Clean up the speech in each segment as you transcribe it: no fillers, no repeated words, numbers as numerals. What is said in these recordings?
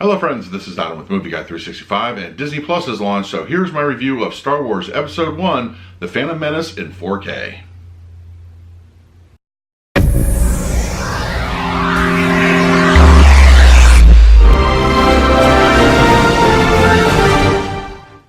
Hello friends, this is Denon with Movie Guy 365, and Disney Plus has launched, so here's my review of Star Wars Episode 1, The Phantom Menace in 4K.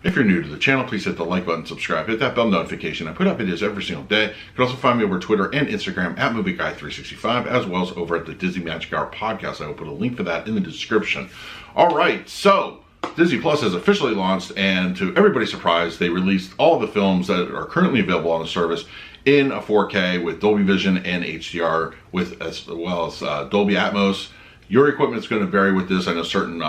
If you're new to the channel, please hit the like button, subscribe, hit that bell notification. I put up videos every single day. You can also find me over Twitter and Instagram at Movie Guy 365, as well as over at the Disney Magic Hour podcast. I will put a link for that in the description. All right, so Disney Plus has officially launched, and to everybody's surprise, they released all of the films that are currently available on the service in a 4K with Dolby Vision and HDR, with as well as Dolby Atmos. Your equipment's going to vary with this. I know certain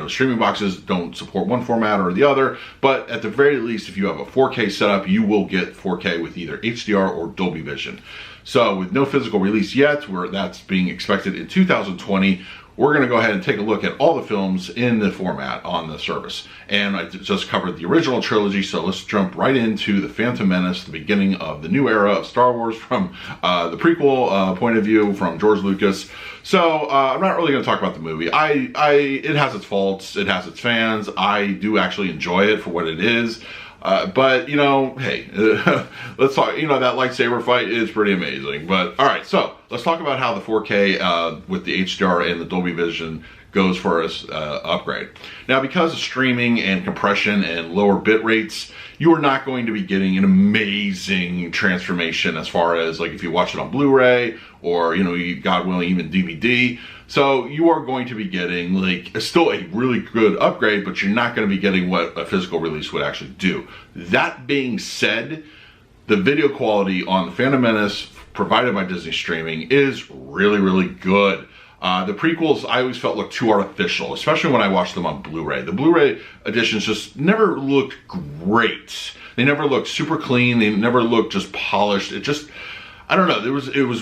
streaming boxes don't support one format or the other, but at the very least, if you have a 4K setup, you will get 4K with either HDR or Dolby Vision. So with no physical release yet, where that's being expected in 2020, we're going to go ahead and take a look at all the films in the format on the service. And I just covered the original trilogy, so let's jump right into The Phantom Menace, the beginning of the new era of Star Wars from the prequel point of view from George Lucas. So I'm not really going to talk about the movie. It has its faults, it has its fans. I do actually enjoy it for what it is. But, hey, let's talk, that lightsaber fight is pretty amazing. But, all right, so let's talk about how the 4K with the HDR and the Dolby Vision goes for us upgrade. Now, because of streaming and compression and lower bit rates, you are not going to be getting an amazing transformation as far as, like, if you watch it on Blu Ray or, God willing, even DVD. So you are going to be getting, still a really good upgrade, but you're not going to be getting what a physical release would actually do. That being said, the video quality on the Phantom Menace provided by Disney Streaming is really, really good. The prequels I always felt looked too artificial, especially when I watched them on Blu Ray. The Blu Ray editions just never looked great. They never looked super clean. They never looked just polished. It just, I don't know.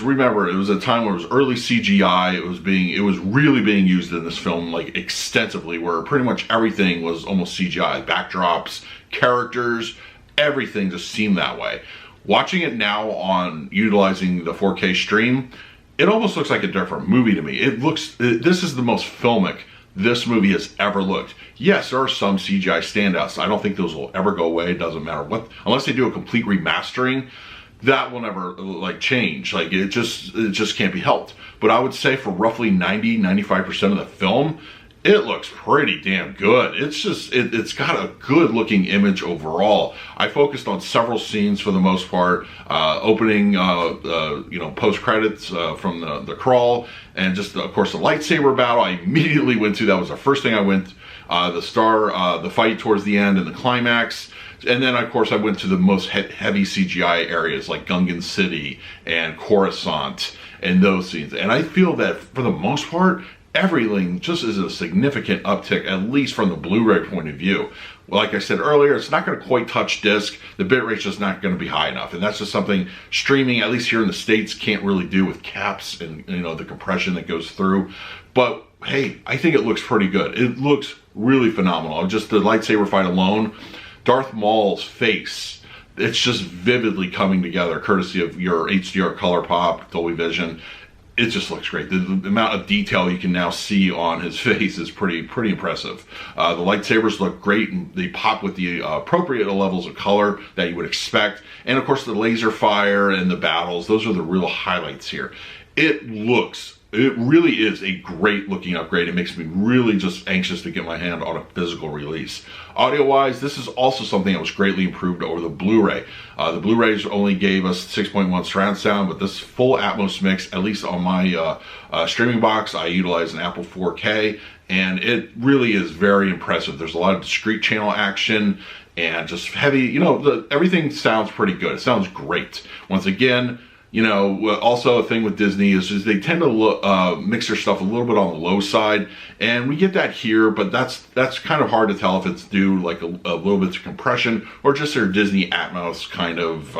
Remember, it was a time where it was early CGI. It was really being used in this film extensively, where pretty much everything was almost CGI. Backdrops, characters, everything just seemed that way. Watching it now on utilizing the 4K stream, it almost looks like a different movie to me. This is the most filmic this movie has ever looked. Yes, there are some CGI standouts. I don't think those will ever go away. It doesn't matter what, unless they do a complete remastering. That will never change. It just can't be helped. But I would say for roughly 90-95% of the film, it looks pretty damn good. It's got a good looking image overall. I focused on several scenes for the most part. Opening, post credits from the crawl, and just of course the lightsaber battle. I immediately went to. That was the first thing I went. The fight towards the end and the climax. And then, of course, I went to the most heavy CGI areas like Gungan City and Coruscant and those scenes. And I feel that, for the most part, everything just is a significant uptick, at least from the Blu Ray point of view. Like I said earlier, it's not going to quite touch disc. The bitrate's just not going to be high enough. And that's just something streaming, at least here in the States, can't really do with caps and, the compression that goes through. But, hey, I think it looks pretty good. It looks really phenomenal. Just the lightsaber fight alone, Darth Maul's face, it's just vividly coming together, courtesy of your HDR color pop, Dolby Vision. It just looks great. The amount of detail you can now see on his face is pretty impressive. The lightsabers look great, and they pop with the appropriate levels of color that you would expect. And of course, the laser fire and the battles, those are the real highlights here. It really is a great looking upgrade. It makes me really just anxious to get my hand on a physical release. Audio wise, this is also something that was greatly improved over the Blu Ray. The Blu Rays only gave us 6.1 surround sound, but this full Atmos mix, at least on my streaming box, I utilize an Apple 4K, and it really is very impressive. There's a lot of discrete channel action and just heavy, everything sounds pretty good. It sounds great. Once again, also a thing with Disney is they tend to mix their stuff a little bit on the low side, and we get that here, but that's kind of hard to tell if it's due a little bit to compression or just their Disney Atmos kind of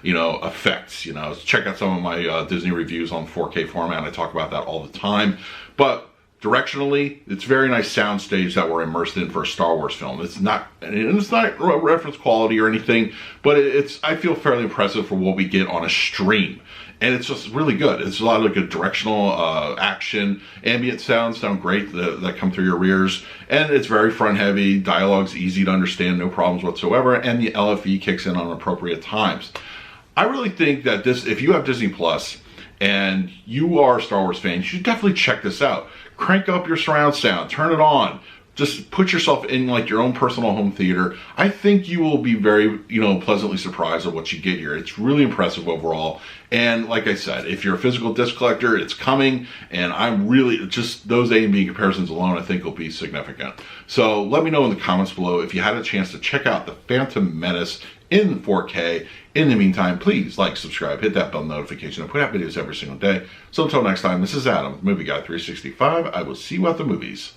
effects. Check out some of my Disney reviews on 4K format. I talk about that all the time. But Directionally, it's very nice soundstage that we're immersed in for a Star Wars film. It's not reference quality or anything, but I feel fairly impressive for what we get on a stream. And it's just really good. It's a lot of good directional action. Ambient sounds sound great that come through your ears. And it's very front heavy. Dialogue's easy to understand, no problems whatsoever. And the LFE kicks in on appropriate times. I really think that if you have Disney Plus and you are a Star Wars fan, you should definitely check this out. Crank up your surround sound, turn it on. Just put yourself in like your own personal home theater. I think you will be very, pleasantly surprised at what you get here. It's really impressive overall. And like I said, if you're a physical disc collector, it's coming. And I'm really, just those A and B comparisons alone, I think will be significant. So let me know in the comments below if you had a chance to check out the Phantom Menace in 4K. In the meantime, please like, subscribe, hit that bell notification. I put out videos every single day. So until next time, this is Adam, Movie Guy 365. I will see you at the movies.